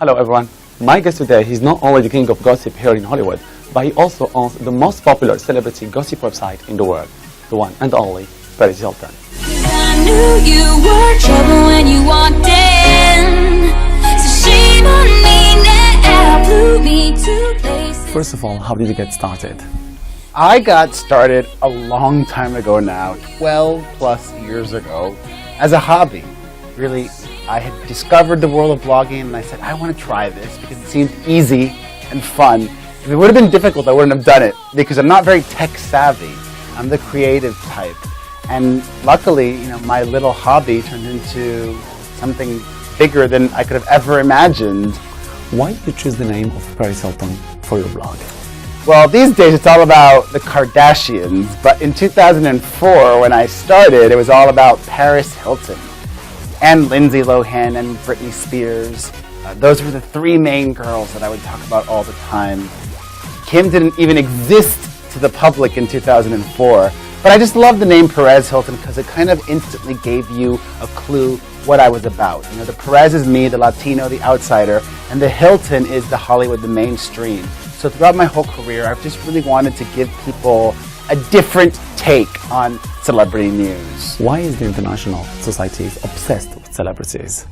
Hello everyone. My guest today, he's not only the king of gossip here in Hollywood, but he also owns the most popular celebrity gossip website in the world, the one and only Perez Hilton. I knew you were trouble when you walked in. So shame on me now, blew me to places. First of all, how did you get started? I got started a long time ago now, 12 plus years ago, as a hobby. Really, I had discovered the world of blogging and I said, I want to try this because it seemed easy and fun. If it would have been difficult, I wouldn't have done it because I'm not very tech savvy. I'm the creative type. And luckily, my little hobby turned into something bigger than I could have ever imagined. Why did you choose the name of Perez Hilton for your blog? Well, these days it's all about the Kardashians, but in 2004 when I started, it was all about Perez Hilton and Lindsay Lohan and Britney Spears. Those were the three main girls that I would talk about all the time. Kim didn't even exist to the public in 2004, but I just love the name Perez Hilton because it kind of instantly gave you a clue what I was about. The Perez is me, the Latino, the outsider, and the Hilton is the Hollywood, the mainstream. So throughout my whole career, I've just really wanted to give people a different take on celebrity news. Why is the international society obsessed with celebrities?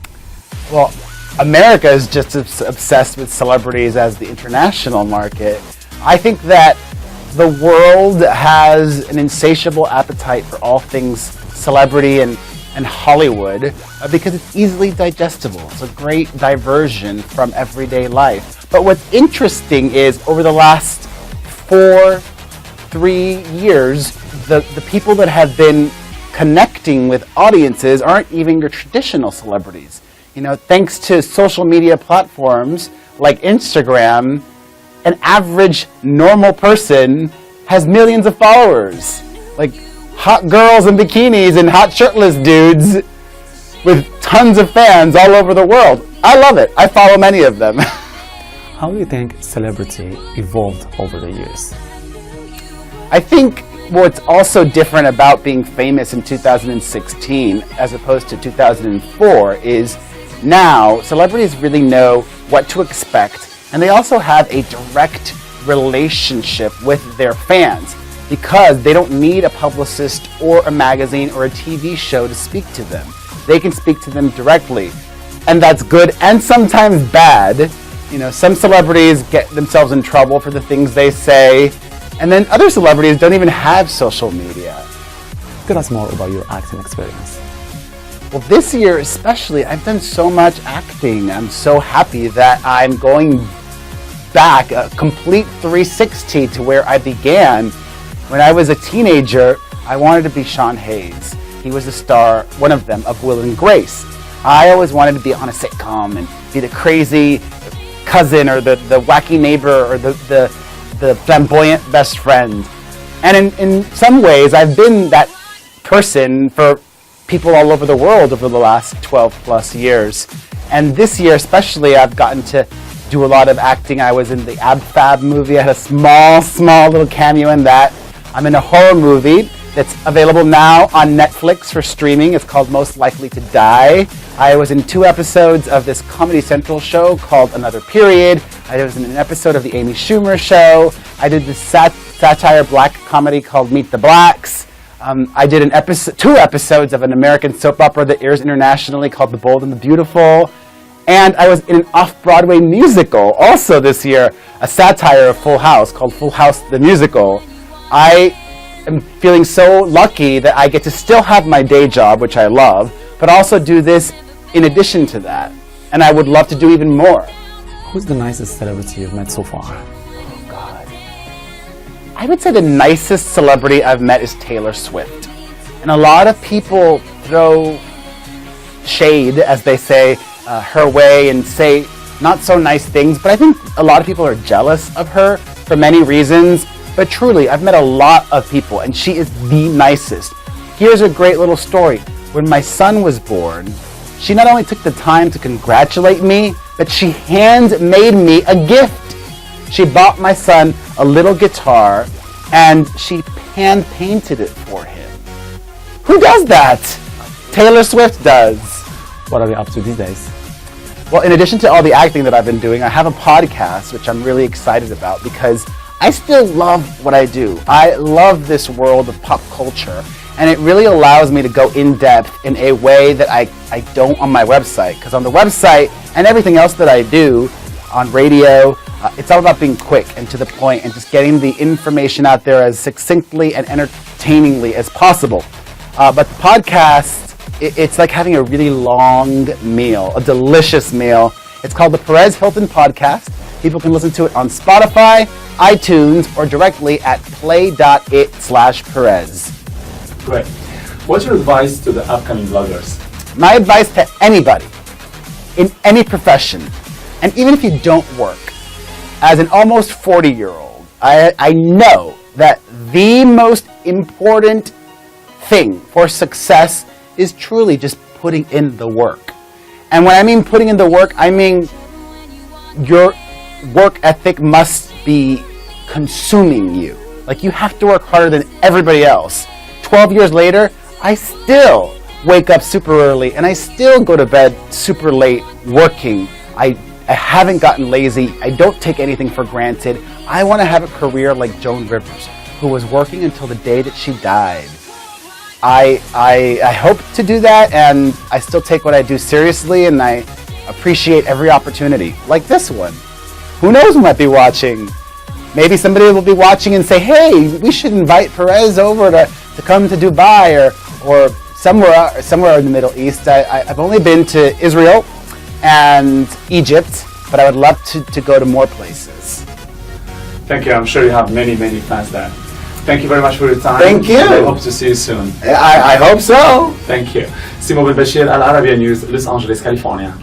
Well, America is just as obsessed with celebrities as the international market. I think that the world has an insatiable appetite for all things celebrity and Hollywood because it's easily digestible. It's a great diversion from everyday life. But what's interesting is over the last 3 years, the people that have been connecting with audiences aren't even your traditional celebrities. Thanks to social media platforms like Instagram, an average normal person has millions of followers. Like hot girls in bikinis and hot shirtless dudes with tons of fans all over the world. I love it. I follow many of them. How do you think celebrity evolved over the years? I think what's also different about being famous in 2016 as opposed to 2004 is now celebrities really know what to expect, and they also have a direct relationship with their fans because they don't need a publicist or a magazine or a TV show to speak to them. They can speak to them directly, and that's good and sometimes bad. Some celebrities get themselves in trouble for the things they say, and then other celebrities don't even have social media. Tell us more about your acting experience. Well, this year especially, I've done so much acting. I'm so happy that I'm going back a complete 360 to where I began. When I was a teenager, I wanted to be Sean Hayes. He was the star, one of them, of Will and Grace. I always wanted to be on a sitcom and be the crazy cousin or the wacky neighbor or the flamboyant best friend. And in some ways, I've been that person for people all over the world over the last 12 plus years. And this year especially, I've gotten to do a lot of acting. I was in the Ab Fab movie. I had a small little cameo in that. I'm in a horror movie that's available now on Netflix for streaming. It's called Most Likely to Die. I was in 2 episodes of this Comedy Central show called Another Period. I was in an episode of the Amy Schumer show. I did this satire black comedy called Meet the Blacks. I did 2 episodes of an American soap opera that airs internationally called The Bold and the Beautiful. And I was in an off-Broadway musical also this year, a satire of Full House called Full House the Musical. I am feeling so lucky that I get to still have my day job, which I love, but also do this in addition to that. And I would love to do even more. Who's the nicest celebrity you've met so far? Oh, God. I would say the nicest celebrity I've met is Taylor Swift. And a lot of people throw shade, as they say, her way and say not so nice things, but I think a lot of people are jealous of her for many reasons. But truly, I've met a lot of people, and she is the nicest. Here's a great little story. When my son was born, she not only took the time to congratulate me, but she handmade me a gift. She bought my son a little guitar, and she hand-painted it for him. Who does that? Taylor Swift does. What are you up to these days? Well, in addition to all the acting that I've been doing, I have a podcast, which I'm really excited about because I still love what I do. I love this world of pop culture, and it really allows me to go in depth in a way that I don't on my website. Because on the website and everything else that I do on radio, it's all about being quick and to the point and just getting the information out there as succinctly and entertainingly as possible. But the podcast, it's like having a really long meal, a delicious meal. It's called the Perez Hilton Podcast. People can listen to it on Spotify, iTunes, or directly at play.it/Perez. Great. What's your advice to the upcoming bloggers? My advice to anybody in any profession, and even if you don't work, as an almost 40-year-old, I know that the most important thing for success is truly just putting in the work. And when I mean putting in the work, I mean your work ethic must be consuming you. Like, you have to work harder than everybody else. 12 years later, I still wake up super early and I still go to bed super late working. I haven't gotten lazy. I don't take anything for granted. I want to have a career like Joan Rivers, who was working until the day that she died. I hope to do that, and I still take what I do seriously, and I appreciate every opportunity, like this one. Who knows who might be watching? Maybe somebody will be watching and say, hey, we should invite Perez over to come to Dubai or somewhere in the Middle East. I've only been to Israel and Egypt, but I would love to go to more places. Thank you. I'm sure you have many, many fans there. Thank you very much for your time. Thank you. I hope to see you soon. I hope so. Thank you. Simo Benbachir, Alarabiya News, Los Angeles, California.